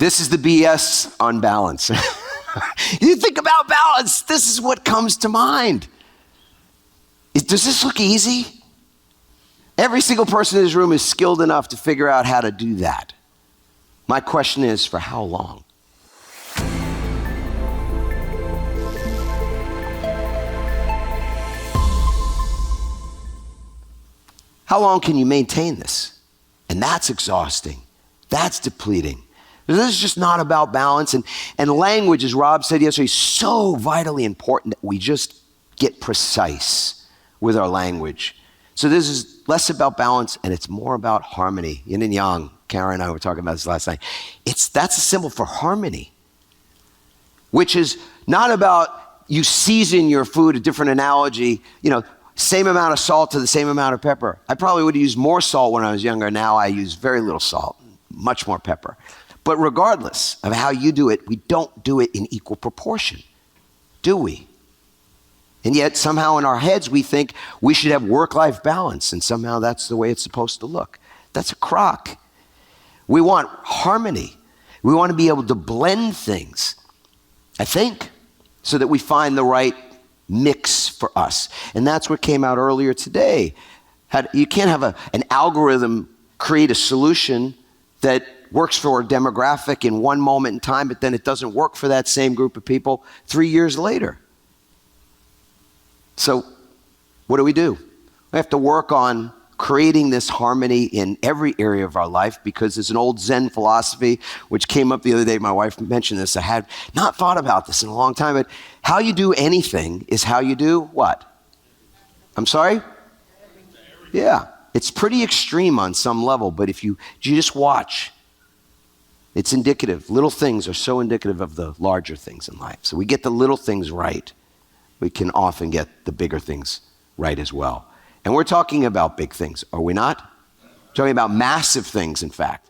This is the BS on balance. You think about balance, this is what comes to mind. Does this look easy? Every single person in this room is skilled enough to figure out how to do that. My question is, for how long? How long can you maintain this? And that's exhausting. That's depleting. This is just not about balance. And language, as Rob said yesterday, is so vitally important that we just get precise with our language. So this is less about balance and it's more about harmony. Yin and yang. Karen and I were talking about this last night. That's a symbol for harmony, which is not about you season your food, a different analogy, same amount of salt to the same amount of pepper. I probably would have used more salt when I was younger. Now I use very little salt, much more pepper. But regardless of how you do it, we don't do it in equal proportion, do we? And yet somehow in our heads we think we should have work-life balance, and somehow that's the way it's supposed to look. That's a crock. We want harmony. We want to be able to blend things, I think, so that we find the right mix for us. And that's what came out earlier today. You can't have an algorithm create a solution that works for a demographic in one moment in time, but then it doesn't work for that same group of people 3 years later. So what do? We have to work on creating this harmony in every area of our life, because there's an old Zen philosophy which came up the other day. My wife mentioned this. I had not thought about this in a long time, but how you do anything is how you do what? I'm sorry? Yeah, it's pretty extreme on some level, but if you just watch, it's indicative. Little things are so indicative of the larger things in life. So we get the little things right, we can often get the bigger things right as well. And we're talking about big things, are we not? We're talking about massive things, in fact.